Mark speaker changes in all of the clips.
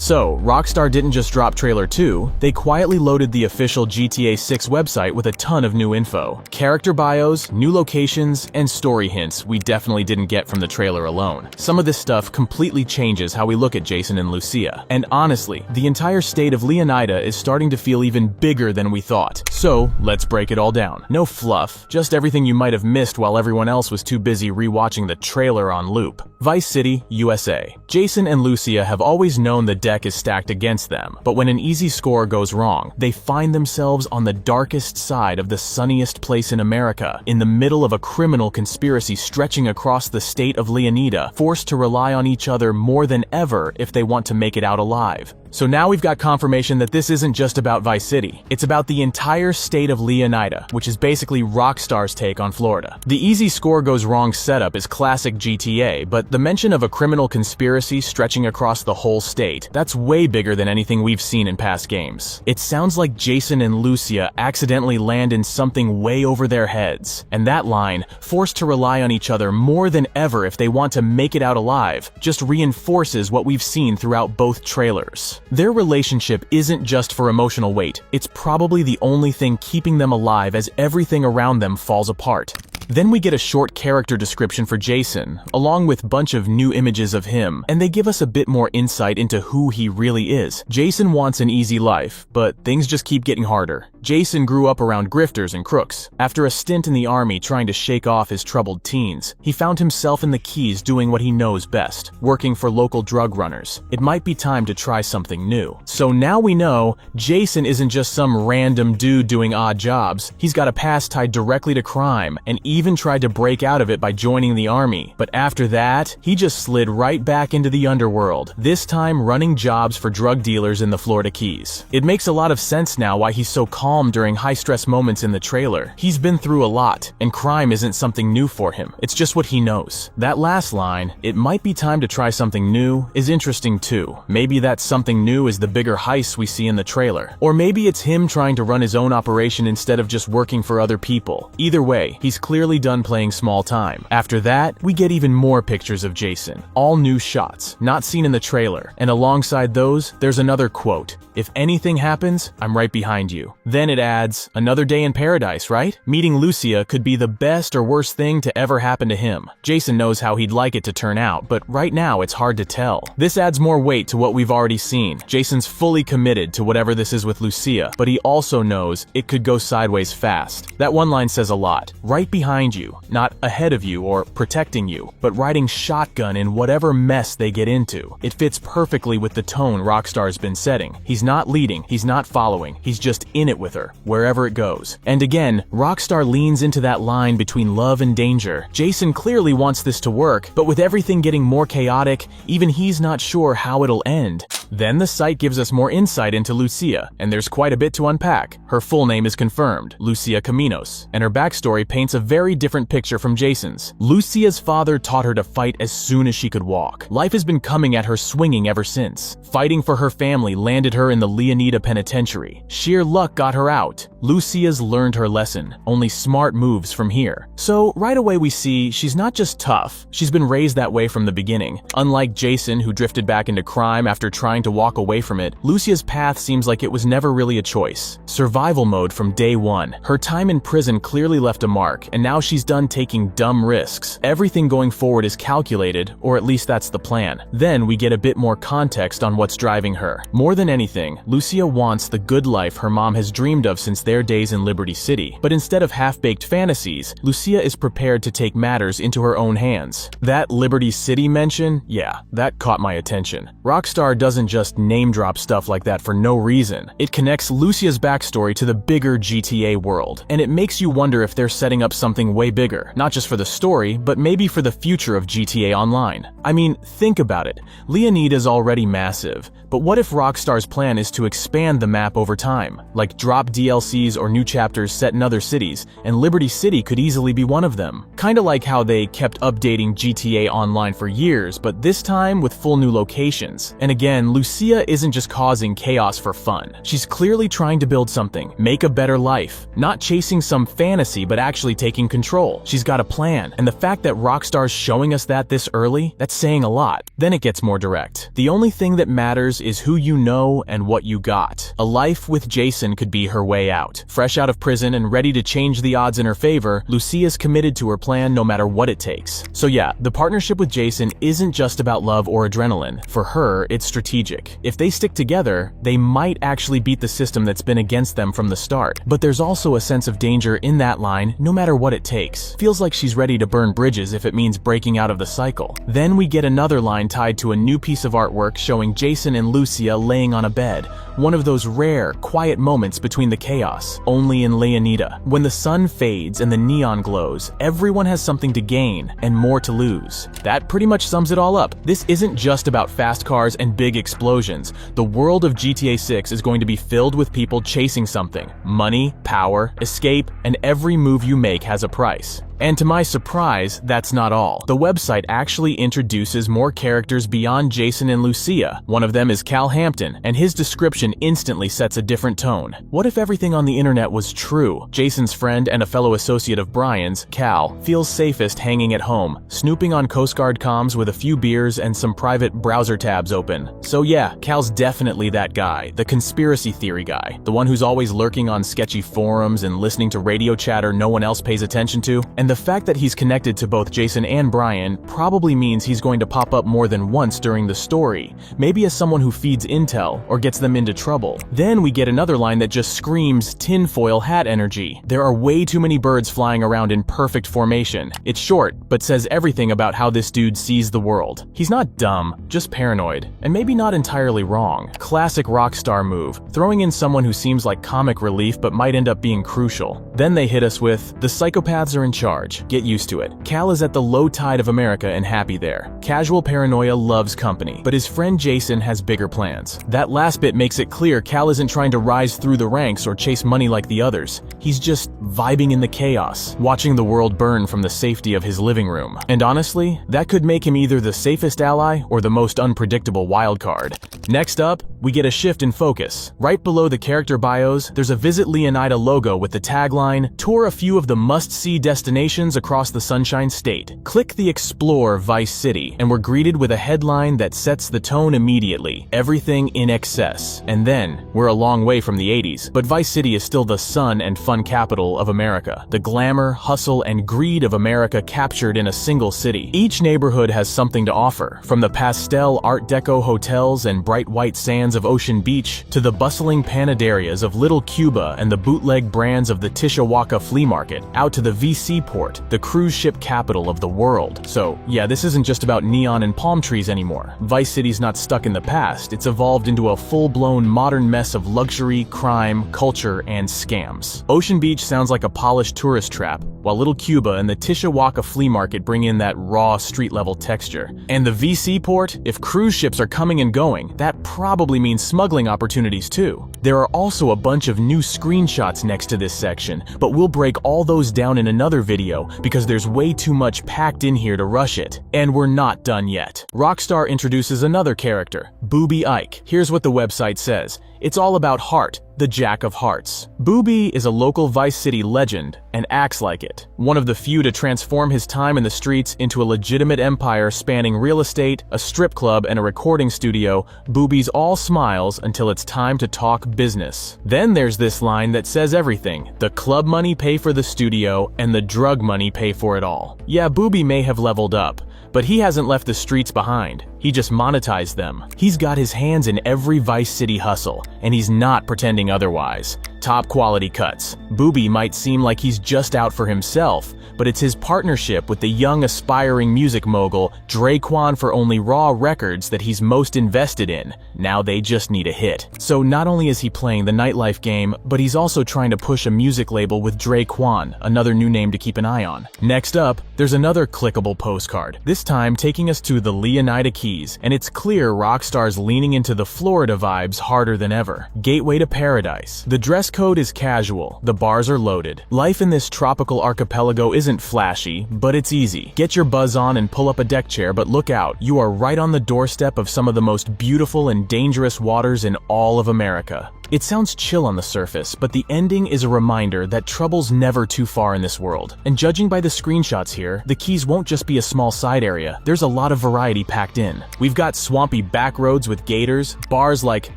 Speaker 1: So, Rockstar didn't just drop trailer 2, they quietly loaded the official GTA 6 website with a ton of new info. Character bios, new locations, and story hints we definitely didn't get from the trailer alone. Some of this stuff completely changes how we look at Jason and Lucia. And honestly, the entire state of Leonida is starting to feel even bigger than we thought. So, let's break it all down. No fluff, just everything you might have missed while everyone else was too busy rewatching the trailer on loop. Vice City, USA. Jason and Lucia have always known the deck is stacked against them, but when an easy score goes wrong, they find themselves on the darkest side of the sunniest place in America, in the middle of a criminal conspiracy stretching across the state of Leonida, forced to rely on each other more than ever if they want to make it out alive. So now we've got confirmation that this isn't just about Vice City. It's about the entire state of Leonida, which is basically Rockstar's take on Florida. The easy score goes wrong setup is classic GTA, but the mention of a criminal conspiracy stretching across the whole state, that's way bigger than anything we've seen in past games. It sounds like Jason and Lucia accidentally land in something way over their heads. And that line, forced to rely on each other more than ever if they want to make it out alive, just reinforces what we've seen throughout both trailers. Their relationship isn't just for emotional weight, it's probably the only thing keeping them alive as everything around them falls apart. Then we get a short character description for Jason, along with a bunch of new images of him, and they give us a bit more insight into who he really is. Jason wants an easy life, but things just keep getting harder. Jason grew up around grifters and crooks. After a stint in the army trying to shake off his troubled teens, he found himself in the Keys doing what he knows best, working for local drug runners. It might be time to try something new. So now we know Jason isn't just some random dude doing odd jobs. He's got a past tied directly to crime, and even tried to break out of it by joining the army. But after that, he just slid right back into the underworld, this time running jobs for drug dealers in the Florida Keys. It makes a lot of sense now why he's so calm during high-stress moments in the trailer. He's been through a lot, and crime isn't something new for him. It's just what he knows. That last line, "It might be time to try something new," is interesting too. Maybe that something new is the bigger heist we see in the trailer. Or maybe it's him trying to run his own operation instead of just working for other people. Either way, he's clearly done playing small time. After that, we get even more pictures of Jason. All new shots, not seen in the trailer. And alongside those, there's another quote. "If anything happens, I'm right behind you." Then it adds, "Another day in paradise, right?" Meeting Lucia could be the best or worst thing to ever happen to him. Jason knows how he'd like it to turn out, but right now it's hard to tell. This adds more weight to what we've already seen. Jason's fully committed to whatever this is with Lucia, but he also knows it could go sideways fast. That one line says a lot. Right behind you, not ahead of you or protecting you, but riding shotgun in whatever mess they get into. It fits perfectly with the tone Rockstar's been setting. He's not leading, he's not following, he's just in it with her, wherever it goes. And again, Rockstar leans into that line between love and danger. Jason clearly wants this to work, but with everything getting more chaotic, even he's not sure how it'll end. Then the site gives us more insight into Lucia, and there's quite a bit to unpack. Her full name is confirmed, Lucia Caminos, and her backstory paints a very different picture from Jason's. Lucia's father taught her to fight as soon as she could walk. Life has been coming at her swinging ever since. Fighting for her family landed her in the Leonida Penitentiary. Sheer luck got her out. Lucia's learned her lesson, only smart moves from here. So right away we see she's not just tough, she's been raised that way from the beginning. Unlike Jason, who drifted back into crime after trying to walk away from it, Lucia's path seems like it was never really a choice. Survival mode from day one. Her time in prison clearly left a mark, and now she's done taking dumb risks. Everything going forward is calculated, or at least that's the plan. Then we get a bit more context on what's driving her. More than anything, Lucia wants the good life her mom has dreamed of since their days in Liberty City. But instead of half-baked fantasies, Lucia is prepared to take matters into her own hands. That Liberty City mention, yeah, that caught my attention. Rockstar doesn't just name-drop stuff like that for no reason. It connects Lucia's backstory to the bigger GTA world, and it makes you wonder if they're setting up something way bigger, not just for the story, but maybe for the future of GTA Online. I mean, think about it. Leonida's already massive, but what if Rockstar's plan is to expand the map over time? Like drop DLCs or new chapters set in other cities, and Liberty City could easily be one of them. Kinda like how they kept updating GTA Online for years, but this time with full new locations. And again, Lucia isn't just causing chaos for fun. She's clearly trying to build something, make a better life. Not chasing some fantasy, but actually taking control. She's got a plan, and the fact that Rockstar's showing us that this early, that's saying a lot. Then it gets more direct. The only thing that matters is who you know and what you got. A life with Jason could be her way out. Fresh out of prison and ready to change the odds in her favor, Lucia's committed to her plan no matter what it takes. So yeah, the partnership with Jason isn't just about love or adrenaline. For her, it's strategic. If they stick together, they might actually beat the system that's been against them from the start. But there's also a sense of danger in that line, no matter what it takes. Feels like she's ready to burn bridges if it means breaking out of the cycle. Then we get another line tied to a new piece of artwork showing Jason and Lucia laying on a bed. One of those rare, quiet moments between the chaos, only in Leonida. When the sun fades and the neon glows, everyone has something to gain and more to lose. That pretty much sums it all up. This isn't just about fast cars and big explosions. The world of GTA 6 is going to be filled with people chasing something. Money, power, escape, and every move you make has a price. And to my surprise, that's not all. The website actually introduces more characters beyond Jason and Lucia. One of them is Cal Hampton, and his description instantly sets a different tone. What if everything on the internet was true? Jason's friend and a fellow associate of Brian's, Cal, feels safest hanging at home, snooping on Coast Guard comms with a few beers and some private browser tabs open. So yeah, Cal's definitely that guy, the conspiracy theory guy, the one who's always lurking on sketchy forums and listening to radio chatter no one else pays attention to. And the fact that he's connected to both Jason and Brian probably means he's going to pop up more than once during the story, maybe as someone who feeds intel or gets them into trouble. Then we get another line that just screams tinfoil hat energy. There are way too many birds flying around in perfect formation. It's short, but says everything about how this dude sees the world. He's not dumb, just paranoid, and maybe not entirely wrong. Classic Rockstar move, throwing in someone who seems like comic relief but might end up being crucial. Then they hit us with, the psychopaths are in charge. Get used to it. Cal is at the low tide of America and happy there. Casual paranoia loves company, but his friend Jason has bigger plans. That last bit makes it clear Cal isn't trying to rise through the ranks or chase money like the others. He's just vibing in the chaos, watching the world burn from the safety of his living room. And honestly, that could make him either the safest ally or the most unpredictable wildcard. Next up, we get a shift in focus. Right below the character bios, there's a Visit Leonida logo with the tagline, "Tour a few of the must-see destinations across the Sunshine State." Click the Explore Vice City, and we're greeted with a headline that sets the tone immediately. Everything in excess. And then, we're a long way from the 80s, but Vice City is still the sun and fun capital of America. The glamour, hustle, and greed of America captured in a single city. Each neighborhood has something to offer, from the pastel Art Deco hotels and bright white sands of Ocean Beach to the bustling panaderias of Little Cuba and the bootleg brands of the Tishawaka Flea Market, out to the VC Port, the cruise ship capital of the world. So yeah, this isn't just about neon and palm trees anymore. Vice City's not stuck in the past, it's evolved into a full-blown modern mess of luxury, crime, culture, and scams. Ocean Beach sounds like a polished tourist trap, while Little Cuba and the Tishawaka Flea Market bring in that raw street-level texture. And the VC Port, if cruise ships are coming and going, that probably means smuggling opportunities too. There are also a bunch of new screenshots next to this section, but we'll break all those down in another video because there's way too much packed in here to rush it. And we're not done yet. Rockstar introduces another character, Booby Ike. Here's what the website says. It's all about Heart, the Jack of Hearts. Booby is a local Vice City legend and acts like it. One of the few to transform his time in the streets into a legitimate empire spanning real estate, a strip club, and a recording studio, Booby's all smiles until it's time to talk business. Then there's this line that says everything. The club money pay for the studio, and the drug money pay for it all. Yeah, Booby may have leveled up, but he hasn't left the streets behind. He just monetized them. He's got his hands in every Vice City hustle, and he's not pretending otherwise. Top quality cuts. Booby might seem like he's just out for himself, but it's his partnership with the young aspiring music mogul Draquan for Only Raw Records that he's most invested in. Now they just need a hit. So not only is he playing the nightlife game, but he's also trying to push a music label with Draquan, another new name to keep an eye on. Next up, there's another clickable postcard, this time taking us to the Leonida Keys, and it's clear Rockstar's leaning into the Florida vibes harder than ever. forever. Gateway to paradise. The dress code is casual, the bars are loaded. Life in this tropical archipelago isn't flashy, but it's easy. Get your buzz on and pull up a deck chair, but look out, you are right on the doorstep of some of the most beautiful and dangerous waters in all of America. It sounds chill on the surface, but the ending is a reminder that trouble's never too far in this world. And judging by the screenshots here, the Keys won't just be a small side area, there's a lot of variety packed in. We've got swampy back roads with gators, bars like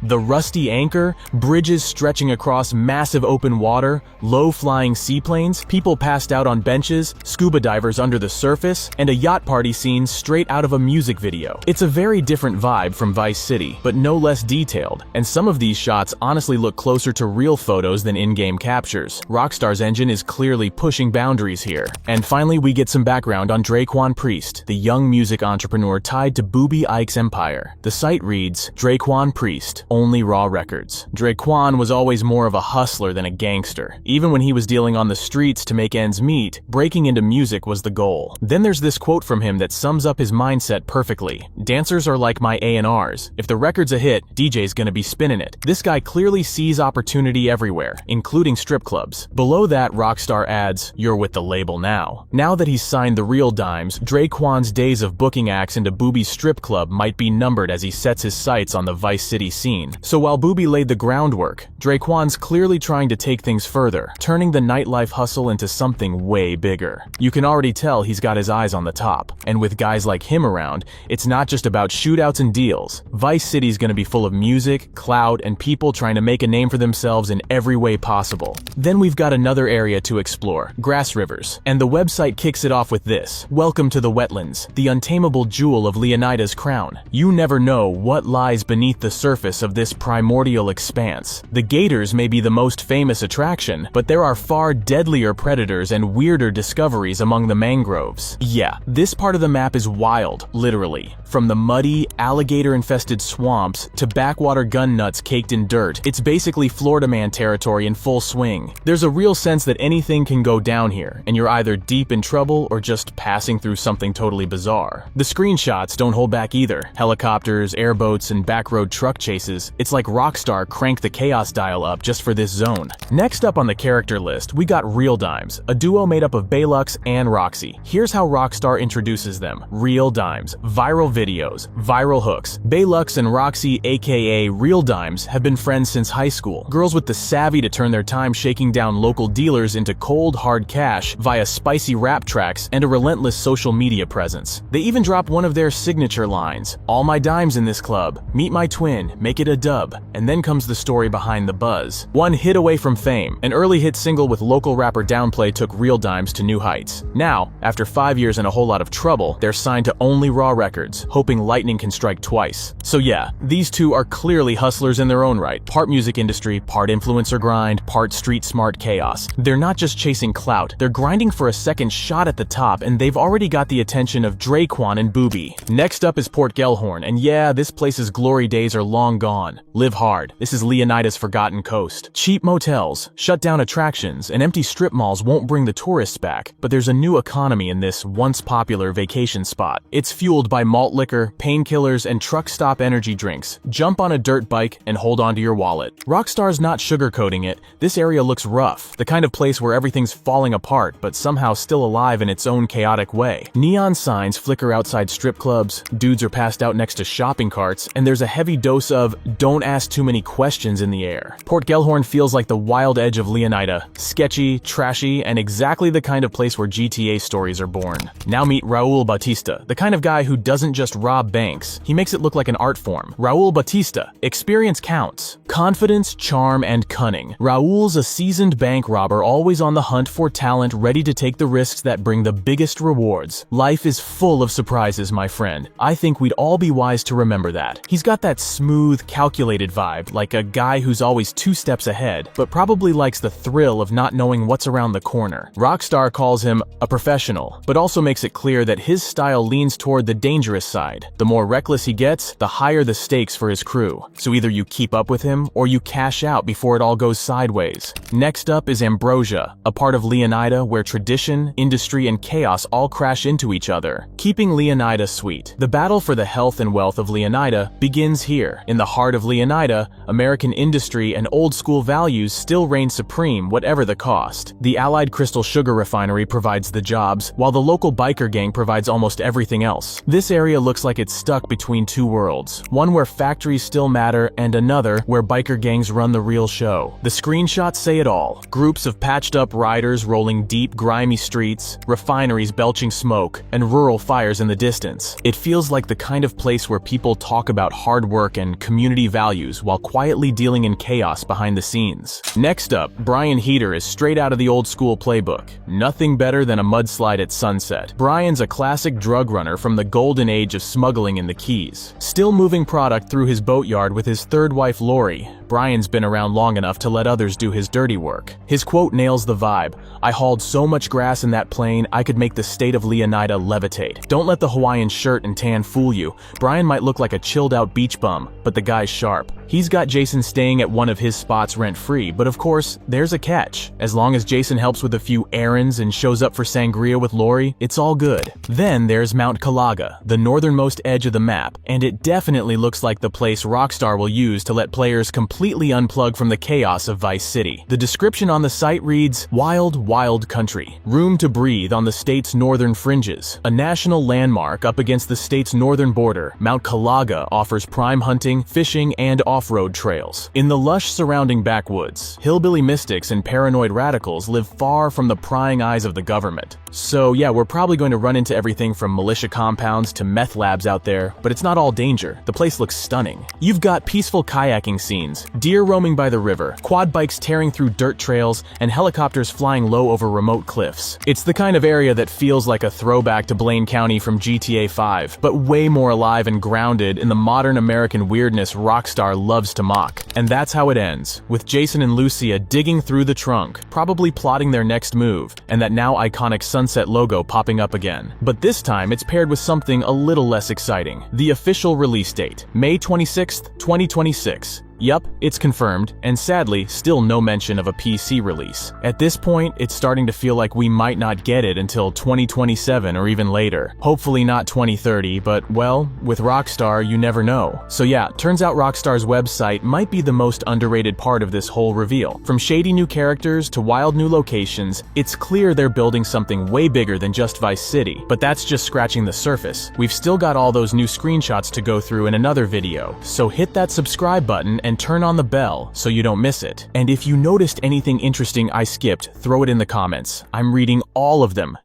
Speaker 1: the Rusty Anchor, bridges stretching across massive open water, low-flying seaplanes, people passed out on benches, scuba divers under the surface, and a yacht party scene straight out of a music video. It's a very different vibe from Vice City, but no less detailed, and some of these shots honestly look closer to real photos than in-game captures. Rockstar's engine is clearly pushing boundaries here. And finally, we get some background on Draquan Priest, the young music entrepreneur tied to Booby Ike's empire. The site reads, Draquan Priest, only raw records. Draquan was always more of a hustler than a gangster. Even when he was dealing on the streets to make ends meet, breaking into music was the goal. Then there's this quote from him that sums up his mindset perfectly. Dancers are like my A&Rs. If the record's a hit, DJ's gonna be spinning it. This guy clearly sees opportunity everywhere, including strip clubs. Below that, Rockstar adds, you're with the label now. Now that he's signed the real dimes, Draquan's days of booking acts into Booby's strip club might be numbered as he sets his sights on the Vice City scene. So while Booby laid the groundwork, Draquan's clearly trying to take things further, turning the nightlife hustle into something way bigger. You can already tell he's got his eyes on the top. And with guys like him around, it's not just about shootouts and deals. Vice City's gonna be full of music, clout, and people trying to make a name for themselves in every way possible. Then we've got another area to explore, grass rivers. And the website kicks it off with this. Welcome to the wetlands, the untamable jewel of Leonida's crown. You never know what lies beneath the surface of this primordial expanse. The gators may be the most famous attraction, but there are far deadlier predators and weirder discoveries among the mangroves. Yeah, this part of the map is wild, literally. From the muddy, alligator-infested swamps to backwater gun nuts caked in dirt, it's basically Florida Man territory in full swing. There's a real sense that anything can go down here, and you're either deep in trouble or just passing through something totally bizarre. The screenshots don't hold back either. Helicopters, airboats, and backroad truck chases. It's like Rockstar cranked the chaos dial up just for this zone. Next up on the character list, we got Real Dimes, a duo made up of Baylux and Roxy. Here's how Rockstar introduces them. Real Dimes, viral videos, viral hooks. Baylux and Roxy, aka Real Dimes, have been friends since high school. Girls with the savvy to turn their time shaking down local dealers into cold, hard cash via spicy rap tracks and a relentless social media presence. They even dropped one of their signature lines, all my dimes in this club, meet my twin, make it a dub. And then comes the story behind the buzz. One hit away from fame, an early hit single with local rapper Downplay took Real Dimes to new heights. Now, after 5 years and a whole lot of trouble, they're signed to Only Raw Records, hoping lightning can strike twice. So yeah, these two are clearly hustlers in their own right. Part music industry, part influencer grind, part street smart chaos. They're not just chasing clout, they're grinding for a second shot at the top, and they've already got the attention of Draquan and Booby. Next up is Port Gellhorn, and yeah, this place's glory days are long gone. Live hard. This is Leonida's forgotten coast. Cheap motels, shut down attractions, and empty strip malls won't bring the tourists back, but there's a new economy in this once popular vacation spot. It's fueled by malt liquor, painkillers, and truck stop energy drinks. Jump on a dirt bike and hold on to your wallet. Rockstar's not sugarcoating it. This area looks rough, the kind of place where everything's falling apart but somehow still alive in its own chaotic way. Neon signs flicker outside strip clubs, dudes are passed out next to shopping carts, and there's a heavy dose of don't ask too many questions in the air. Port Gellhorn feels like the wild edge of Leonida, sketchy, trashy, and exactly the kind of place where GTA stories are born. Now meet Raul Bautista, the kind of guy who doesn't just rob banks, he makes it look like an art form. Raul Bautista, experience counts. Confidence, charm, and cunning. Raul's a seasoned bank robber always on the hunt for talent, ready to take the risks that bring the biggest rewards. Life is full of surprises, my friend. I think we'd all be wise to remember that. He's got that smooth, calculated vibe, like a guy who's always 2 steps ahead, but probably likes the thrill of not knowing what's around the corner. Rockstar calls him a professional, but also makes it clear that his style leans toward the dangerous side. The more reckless he gets, the higher the stakes for his crew. So either you keep up with him, or you cash out before it all goes sideways. Next up is Ambrosia, a part of Leonida where tradition, industry, and chaos all crash into each other, keeping Leonida sweet. The battle for the health and wealth of Leonida begins here. In the heart of Leonida, American industry and old-school values still reign supreme whatever the cost. The Allied Crystal Sugar Refinery provides the jobs, while the local biker gang provides almost everything else. This area looks like it's stuck between two worlds, one where factories still matter and another where biker gangs run the real show. The screenshots say it all. Groups of patched-up riders rolling deep, grimy streets, refineries belching smoke, and rural fires in the distance. It feels like the kind of place where people talk about hard work and community values while quietly dealing in chaos behind the scenes. Next up, Brian Heater is straight out of the old-school playbook. Nothing better than a mudslide at sunset. Brian's a classic drug runner from the golden age of smuggling in the Keys. Still moving product through his boatyard with his third wife Lori, Brian's been around long enough to let others do his dirty work. His quote nails the vibe. "I hauled so much grass in that plane, I could make the state of Leonida levitate." Don't let the Hawaiian shirt and tan fool you. Brian might look like a chilled-out beach bum, but the guy's sharp. He's got Jason staying at one of his spots rent-free, but of course, there's a catch. As long as Jason helps with a few errands and shows up for sangria with Lori, it's all good. Then there's Mount Calaga, the northernmost edge of the map, and it definitely looks like the place Rockstar will use to let players completely unplug from the chaos of Vice City. The description on the site reads, "Wild, wild country. Room to breathe on the state's northern fringes. A national landmark up against the state's northern border, Mount Calaga offers prime hunting, fishing, and off-road trails. In the lush surrounding backwoods, hillbilly mystics and paranoid radicals live far from the prying eyes of the government." So yeah, we're probably going to run into everything from militia compounds to meth labs out there, but it's not all danger. The place looks stunning. You've got peaceful kayaking scenes, deer roaming by the river, quad bikes tearing through dirt trails, and helicopters flying low over remote cliffs. It's the kind of area that feels like a throwback to Blaine County from GTA 5, but way more alive and grounded in the modern American weirdness Rockstar loves to mock. And that's how it ends, with Jason and Lucia digging through the trunk, probably plotting their next move, and that now iconic sunset logo popping up again. But this time it's paired with something a little less exciting. The official release date, May 26th, 2026. Yup, it's confirmed, and sadly, still no mention of a PC release. At this point, it's starting to feel like we might not get it until 2027 or even later. Hopefully not 2030, but well, with Rockstar, you never know. So yeah, turns out Rockstar's website might be the most underrated part of this whole reveal. From shady new characters to wild new locations, it's clear they're building something way bigger than just Vice City. But that's just scratching the surface. We've still got all those new screenshots to go through in another video, so hit that subscribe button and turn on the bell so you don't miss it. And if you noticed anything interesting I skipped, throw it in the comments. I'm reading all of them.